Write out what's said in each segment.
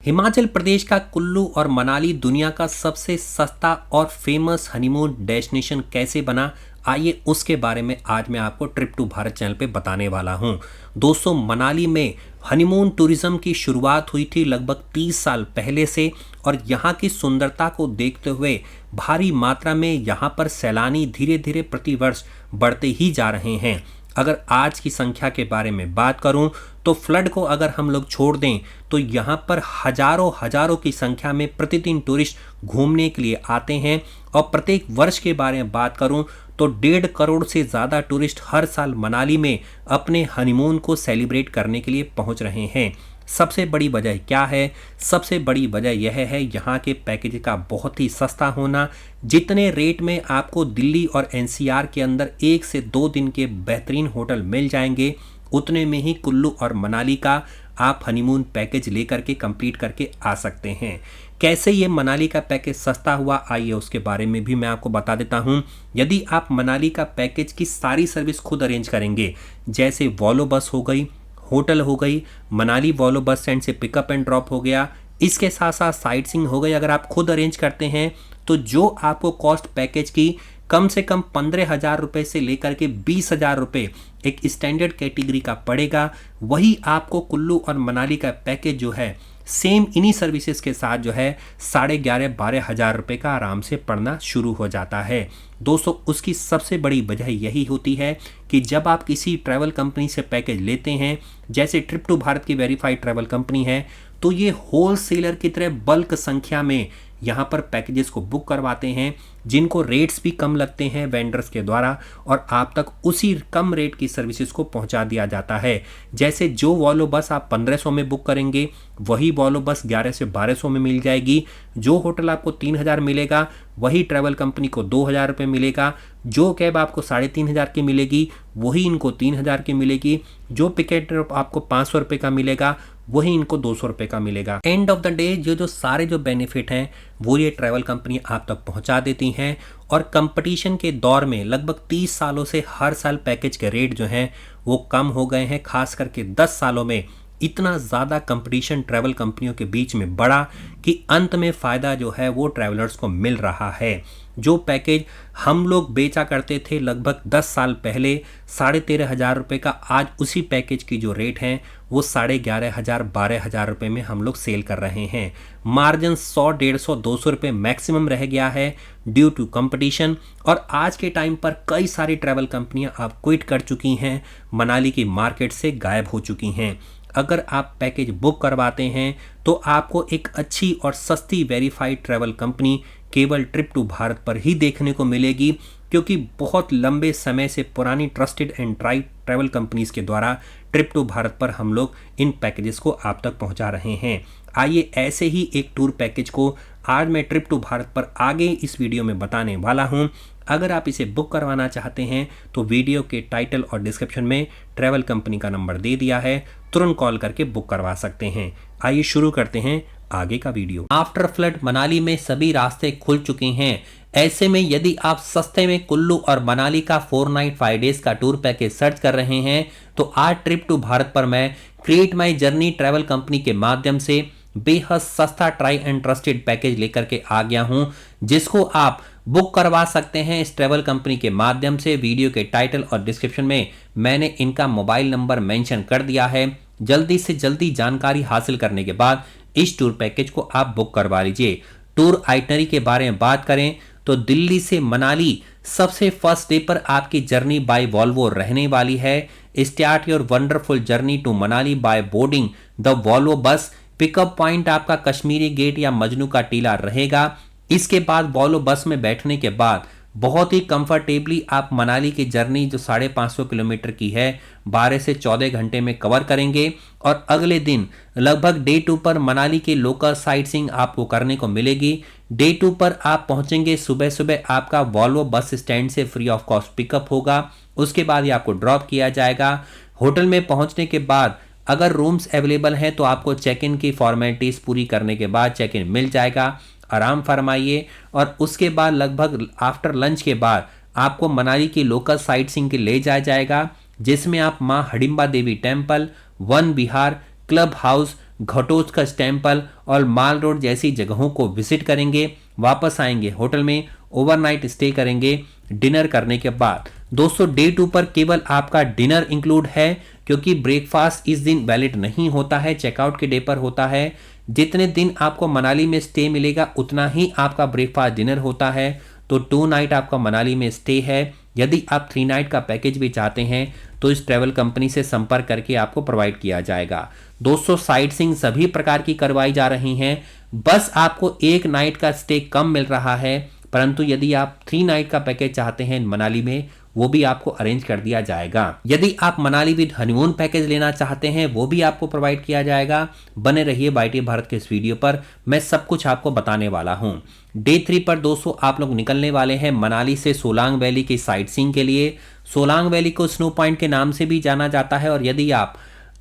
हिमाचल प्रदेश का कुल्लू और मनाली दुनिया का सबसे सस्ता और फेमस हनीमून डेस्टिनेशन कैसे बना, आइए उसके बारे में आज मैं आपको ट्रिप टू भारत चैनल पे बताने वाला हूं। दोस्तों, मनाली में हनीमून टूरिज्म की शुरुआत हुई थी लगभग 30 साल पहले से और यहाँ की सुंदरता को देखते हुए भारी मात्रा में यहाँ पर सैलानी धीरे धीरे प्रतिवर्ष बढ़ते ही जा रहे हैं। अगर आज की संख्या के बारे में बात करूं तो फ्लड को अगर हम लोग छोड़ दें तो यहाँ पर हजारों हजारों की संख्या में प्रतिदिन टूरिस्ट घूमने के लिए आते हैं और प्रत्येक वर्ष के बारे में बात करूं तो 1.5 करोड़ से ज़्यादा टूरिस्ट हर साल मनाली में अपने हनीमून को सेलिब्रेट करने के लिए पहुंच रहे हैं। सबसे बड़ी वजह क्या है? सबसे बड़ी वजह यह है यहाँ के पैकेज का बहुत ही सस्ता होना। जितने रेट में आपको दिल्ली और एनसीआर के अंदर 1 से 2 दिन के बेहतरीन होटल मिल जाएंगे, उतने में ही कुल्लू और मनाली का आप हनीमून पैकेज लेकर के कंप्लीट करके आ सकते हैं। कैसे ये मनाली का पैकेज सस्ता हुआ, आइए उसके बारे में भी मैं आपको बता देता हूँ। यदि आप मनाली का पैकेज की सारी सर्विस खुद अरेंज करेंगे, जैसे वॉल्वो बस हो गई, होटल हो गई, मनाली वॉल्वो बस स्टैंड से पिकअप एंड ड्रॉप हो गया, इसके साथ साथ साइट सीइंग हो गई, अगर आप खुद अरेंज करते हैं तो जो आपको कॉस्ट पैकेज की कम से कम 15,000 रुपये से लेकर के 20,000 रुपये एक स्टैंडर्ड कैटेगरी का पड़ेगा, वही आपको कुल्लू और मनाली का पैकेज जो है सेम इन्हीं सर्विसेज के साथ जो है 11,500-12,000 रुपये का आराम से पड़ना शुरू हो जाता है। दोस्तों, उसकी सबसे बड़ी वजह यही होती है कि जब आप किसी ट्रैवल कंपनी से पैकेज लेते हैं, जैसे ट्रिप टू भारत की वेरीफाइड ट्रैवल कंपनी है, तो ये होल सेलर की तरह बल्क संख्या में यहाँ पर पैकेजेस को बुक करवाते हैं, जिनको रेट्स भी कम लगते हैं वेंडर्स के द्वारा और आप तक उसी कम रेट की सर्विसेज को पहुँचा दिया जाता है। जैसे जो वॉल्वो बस आप 1500 में बुक करेंगे, वही वॉल्वो बस 11 से 1200 में मिल जाएगी। जो होटल आपको 3,000 मिलेगा, वही ट्रैवल कंपनी को 2,000 रुपये मिलेगा। जो कैब आपको 3,500 की मिलेगी, वही इनको 3,000 की मिलेगी। जो पिकेट आपको 500 रुपये का मिलेगा, वही इनको 200 रुपये का मिलेगा। एंड ऑफ द डे जो सारे जो बेनिफिट हैं वो ये ट्रैवल कंपनी आप तक पहुंचा देती हैं और कंपटीशन के दौर में लगभग 30 सालों से हर साल पैकेज के रेट जो हैं वो कम हो गए हैं। खास करके 10 सालों में इतना ज़्यादा कंपटीशन ट्रैवल कंपनियों के बीच में बढ़ा कि अंत में फ़ायदा जो है वो ट्रैवलर्स को मिल रहा है। जो पैकेज हम लोग बेचा करते थे लगभग 10 साल पहले 13,500 रुपये का, आज उसी पैकेज की जो रेट हैं वो 11,500-12,000 रुपये में हम लोग सेल कर रहे हैं। मार्जिन 100, 150, 200 रुपये मैक्सिमम रह गया है ड्यू टू कंपटीशन। और आज के टाइम पर कई सारी ट्रैवल कंपनियां आप क्विट कर चुकी हैं, मनाली की मार्केट से गायब हो चुकी हैं। अगर आप पैकेज बुक करवाते हैं तो आपको एक अच्छी और सस्ती वेरीफाइड ट्रैवल कंपनी केवल ट्रिप टू भारत पर ही देखने को मिलेगी, क्योंकि बहुत लंबे समय से पुरानी trusted and tried travel companies के द्वारा ट्रिप टू भारत पर हम लोग इन पैकेजेस को आप तक पहुंचा रहे हैं। आइए ऐसे ही एक टूर पैकेज को आज मैं ट्रिप टू भारत पर आगे इस वीडियो में बताने वाला हूं। अगर आप इसे बुक करवाना चाहते हैं तो वीडियो के टाइटल और डिस्क्रिप्शन में ट्रैवल कंपनी का नंबर दे दिया है, तुरंत कॉल करके बुक करवा सकते हैं। आइए शुरू करते हैं आगे का वीडियो। आफ्टर फ्लड मनाली में सभी रास्ते खुल चुके हैं। ऐसे में यदि आप सस्ते में कुल्लू और मनाली का 4 नाइट 5 डेज का टूर पैकेज सर्च कर रहे हैं तो आज ट्रिप टू भारत पर मैं create my journey travel company के माध्यम से बेहद सस्ता ट्राई एंड ट्रस्टेड पैकेज लेकर के आ गया हूं, जिसको आप बुक करवा सकते हैं इस ट्रैवल कंपनी के माध्यम से। वीडियो के टाइटल और डिस्क्रिप्शन में मैंने इनका मोबाइल नंबर मेंशन कर दिया है। जल्दी से जल्दी जानकारी हासिल करने के बाद इस टूर पैकेज को आप बुक करवा लीजिए। टूर आइटनरी के बारे में बात करें तो दिल्ली से मनाली सबसे फर्स्ट डे पर आपकी जर्नी बाय वॉल्वो रहने वाली है। Start your wonderful journey to Manali by boarding the Volvo bus. Pickup point आपका कश्मीरी गेट या मजनू का टीला रहेगा। इसके बाद वॉल्वो बस में बैठने के बाद बहुत ही कंफर्टेबली आप मनाली की जर्नी जो 550 किलोमीटर की है 12 से 14 घंटे में कवर करेंगे और अगले दिन लगभग डे 2 पर मनाली के लोकल साइट सीइंग आपको करने को मिलेगी। डे 2 पर आप पहुंचेंगे सुबह सुबह, आपका वॉल्वो बस स्टैंड से फ्री ऑफ कॉस्ट पिकअप होगा। उसके बाद ही आपको ड्रॉप किया जाएगा। होटल में पहुंचने के बाद अगर रूम्स अवेलेबल हैं तो आपको चेक इन की फॉर्मेलिटीज़ पूरी करने के बाद चेक इन मिल जाएगा। आराम फरमाइए और उसके बाद लगभग आफ्टर लंच के बाद आपको मनाली की लोकल साइट सीइंग के ले जाया जाएगा, जिसमें आप मां हडिम्बा देवी टेम्पल, वन विहार, क्लब हाउस, घटोत्कच टेम्पल और माल रोड जैसी जगहों को विजिट करेंगे। वापस आएंगे, होटल में ओवरनाइट स्टे करेंगे डिनर करने के बाद। दोस्तों डे 2 पर केवल आपका डिनर इंक्लूड है, क्योंकि ब्रेकफास्ट इस दिन वैलिड नहीं होता है, चेकआउट के डे पर होता है। जितने दिन आपको मनाली में स्टे मिलेगा उतना ही आपका ब्रेकफास्ट डिनर होता है। तो 2 नाइट आपका मनाली में स्टे है। यदि आप 3 नाइट का पैकेज भी चाहते हैं तो इस ट्रैवल कंपनी से संपर्क करके आपको प्रोवाइड किया जाएगा। दोस्तों साइट सीइंग सभी प्रकार की करवाई जा रही हैं, बस आपको 1 नाइट का स्टे कम मिल रहा है, परंतु यदि आप 3 नाइट का पैकेज चाहते हैं मनाली में, वो भी आपको अरेंज कर दिया जाएगा। यदि आप मनाली विद हनीमून पैकेज लेना चाहते हैं वो भी आपको प्रोवाइड किया जाएगा। बने रहिए YT भारत के इस वीडियो पर, मैं सब कुछ आपको बताने वाला हूं। डे 3 पर दोस्तों आप लोग निकलने वाले हैं मनाली से सोलांग वैली की साइट सीइंग के लिए। सोलांग वैली को स्नो पॉइंट के नाम से भी जाना जाता है, और यदि आप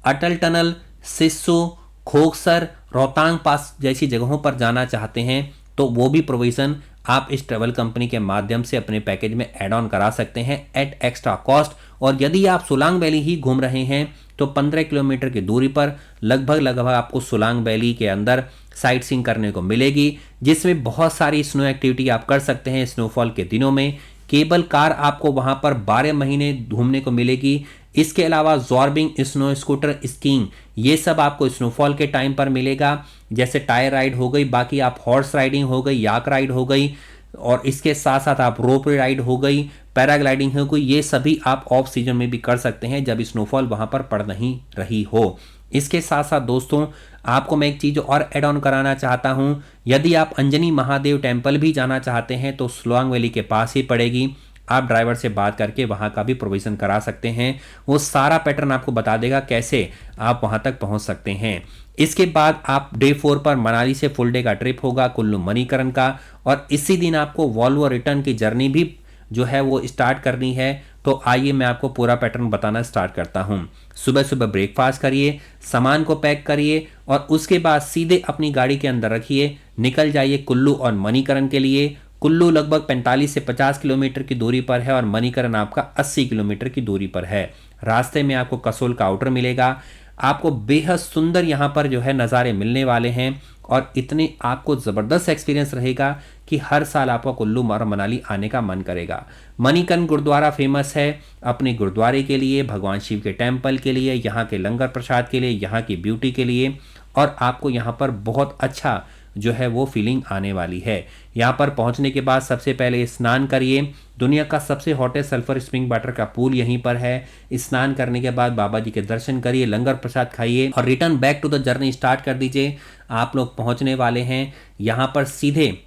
अटल टनल, सिस्सू, खोखसर, रोहतांग पास जैसी जगहों पर जाना चाहते हैं तो वो भी प्रोविजन आप इस ट्रैवल कंपनी के माध्यम से अपने पैकेज में ऐड ऑन करा सकते हैं एट एक्स्ट्रा कॉस्ट। और यदि आप सोलांग वैली ही घूम रहे हैं तो 15 किलोमीटर की दूरी पर लगभग आपको सोलांग वैली के अंदर साइट सीइंग करने को मिलेगी, जिसमें बहुत सारी स्नो एक्टिविटी आप कर सकते हैं स्नोफॉल के दिनों में। केबल कार आपको वहां पर 12 महीने घूमने को मिलेगी। इसके अलावा जॉर्बिंग, स्नो स्कूटर, स्कीइंग, ये सब आपको स्नोफॉल के टाइम पर मिलेगा, जैसे टायर राइड हो गई, बाकी आप हॉर्स राइडिंग हो गई, याक राइड हो गई, और इसके साथ साथ आप रोप राइड हो गई, पैराग्लाइडिंग हो गई, ये सभी आप ऑफ सीजन में भी कर सकते हैं जब स्नोफॉल वहां पर पड़ नहीं रही हो। इसके साथ साथ दोस्तों आपको मैं एक चीज और ऐड ऑन कराना चाहता हूं, यदि आप अंजनी महादेव टेम्पल भी जाना चाहते हैं तो सोलांग वैली के पास ही पड़ेगी। आप ड्राइवर से बात करके वहां का भी प्रोविजन करा सकते हैं, वो सारा पैटर्न आपको बता देगा कैसे आप वहां तक पहुंच सकते हैं। इसके बाद आप डे 4 पर मनाली से फुल डे का ट्रिप होगा कुल्लू मणिकरण का, और इसी दिन आपको वॉल्वो रिटर्न की जर्नी भी जो है वो स्टार्ट करनी है। तो आइए मैं आपको पूरा पैटर्न बताना स्टार्ट करता हूं। सुबह सुबह ब्रेकफास्ट करिए, सामान को पैक करिए और उसके बाद सीधे अपनी गाड़ी के अंदर रखिए, निकल जाइए कुल्लू और मणिकरण के लिए। कुल्लू लगभग 45 से 50 किलोमीटर की दूरी पर है और मणिकरण आपका 80 किलोमीटर की दूरी पर है। रास्ते में आपको कसोल का आउटर मिलेगा। आपको बेहद सुंदर यहाँ पर जो है नज़ारे मिलने वाले हैं, और इतने आपको ज़बरदस्त एक्सपीरियंस रहेगा कि हर साल आपको कुल्लू और मनाली आने का मन करेगा। मणिकरण गुरुद्वारा फेमस है अपने गुरुद्वारे के लिए, भगवान शिव के टेम्पल के लिए, यहाँ के लंगर प्रसाद के लिए, यहाँ की ब्यूटी के लिए, और आपको यहाँ पर बहुत अच्छा जो है वो फीलिंग आने वाली है। यहाँ पर पहुँचने के बाद सबसे पहले स्नान करिए। दुनिया का सबसे हॉटेस्ट सल्फर स्प्रिंग वाटर का पूल यहीं पर है। स्नान करने के बाद बाबा जी के दर्शन करिए, लंगर प्रसाद खाइए और return back to the journey start कर दीजिए। आप लोग पहुँचने वाले हैं यहाँ पर सीधे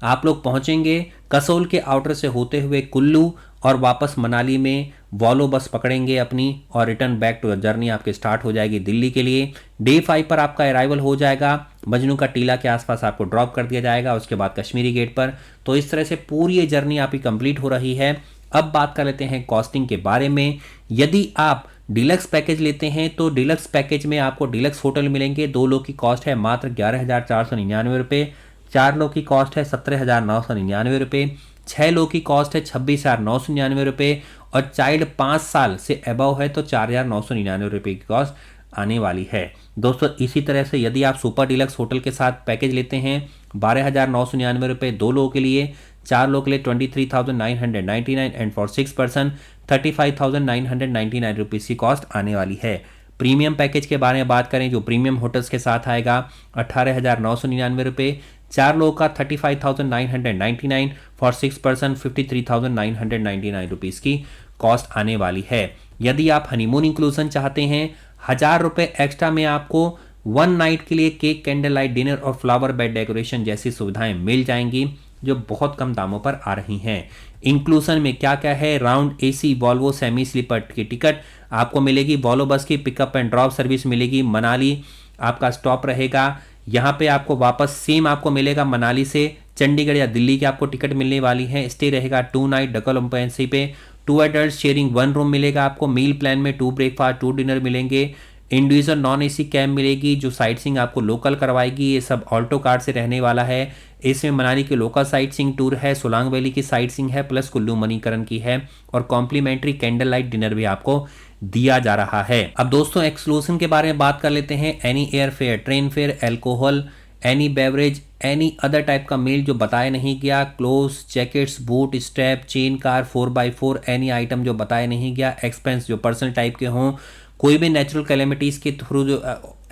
आप लोग पहुँचेंगे कसोल के आउटर से होते हुए कुल्लू, और वापस मनाली में वॉल्वो बस पकड़ेंगे अपनी, और return back to the journey आपके स्टार्ट हो जाएगी दिल्ली के लिए। डे 5 पर आपका अराइवल हो जाएगा, मजनू का टीला के आसपास आपको ड्रॉप कर दिया जाएगा, उसके बाद कश्मीरी गेट पर। तो इस तरह से पूरी ये जर्नी आपकी कंप्लीट हो रही है। अब बात कर लेते हैं कॉस्टिंग के बारे में। यदि आप डिलक्स पैकेज लेते हैं तो डिलक्स पैकेज में आपको डिलक्स होटल मिलेंगे। 2 लोग की कॉस्ट है मात्र 11,499 रुपये, 4 लोग की कॉस्ट है 17,999 रुपये, 6 लोग की कॉस्ट है 26,999 रुपये, और चाइल्ड 5 साल से अबव है तो 4,999 रुपये की कॉस्ट आने वाली है। दोस्तों इसी तरह से यदि आप सुपर डिलक्स होटल के साथ पैकेज लेते हैं 12,999 रुपये 2 लोगों के लिए, 4 लोगों के लिए 23,999 एंड फॉर 6 पर्सन 35,999 रुपीज़ की कॉस्ट आने वाली है। प्रीमियम पैकेज के बारे में बात करें जो प्रीमियम होटल्स के साथ आएगा 18,999 रुपये, 4 लोगों का 35,999 फॉर 6 पर्सन 53,999 रुपीज़ की कॉस्ट आने वाली है। यदि आप हनीमून इंक्लूजन चाहते हैं 1,000 रुपये एक्स्ट्रा में आपको 1 नाइट के लिए केक, कैंडल लाइट डिनर और फ्लावर बेड डेकोरेशन जैसी सुविधाएं मिल जाएंगी जो बहुत कम दामों पर आ रही हैं। इंक्लूजन में क्या क्या है, round AC Volvo semi sleeper की टिकट आपको मिलेगी, वॉल्वो बस की पिकअप एंड ड्रॉप सर्विस मिलेगी, मनाली आपका स्टॉप रहेगा, यहाँ पे आपको वापस सेम आपको मिलेगा मनाली से चंडीगढ़ या दिल्ली की आपको टिकट मिलने वाली है। स्टे रहेगा 2 नाइट डबल ऑक्यूपेंसी पे, 2 एडल्ट शेयरिंग 1 रूम मिलेगा आपको। मील प्लान में 2 ब्रेकफास्ट 2 डिनर मिलेंगे। इंडिविजुअल नॉन एसी कैब मिलेगी जो साइट सीइंग आपको लोकल करवाएगी। ये सब ऑल्टो कार से रहने वाला है। इसमें मनाली की लोकल साइट सीइंग टूर है, सोलांग वैली की साइट सीइंग है, प्लस कुल्लू मणिकरण की है और कॉम्प्लीमेंट्री कैंडल लाइट डिनर भी आपको दिया जा रहा है। अब दोस्तों एक्सक्लूसिव के बारे में बात कर लेते हैं। Any air fare, train fair, alcohol, any beverage, any other type का मील जो बताया नहीं गया, clothes, jackets, boot, strap, chain car, 4x4, any item जो बताया नहीं गया, एक्सपेंस जो पर्सनल टाइप के हों, कोई भी नेचुरल कैलेमिटीज़ के थ्रू जो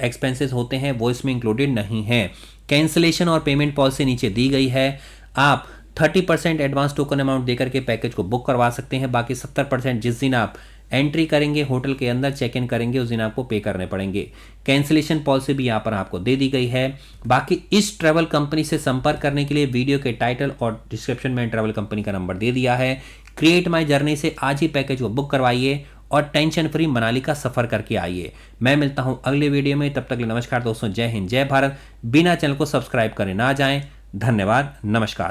एक्सपेंसेस होते हैं वो इसमें इंक्लूडेड नहीं है। कैंसिलेशन और पेमेंट पॉलिसी नीचे दी गई है। आप 30% एडवांस टोकन अमाउंट देकर के पैकेज को बुक करवा सकते हैं। बाकी 70% जिस दिन आप एंट्री करेंगे, होटल के अंदर चेक इन करेंगे, उस दिन आपको पे करने पड़ेंगे। कैंसिलेशन पॉलिसी भी यहाँ पर आपको दे दी गई है। बाकी इस ट्रैवल कंपनी से संपर्क करने के लिए वीडियो के टाइटल और डिस्क्रिप्शन में ट्रैवल कंपनी का नंबर दे दिया है। क्रिएट माई जर्नी से आज ही पैकेज को बुक करवाइए और टेंशन फ्री मनाली का सफर करके आइए। मैं मिलता हूं अगले वीडियो में, तब तक के लिए नमस्कार दोस्तों, जय हिंद, जय भारत। बिना चैनल को सब्सक्राइब करे ना जाएं। धन्यवाद, नमस्कार।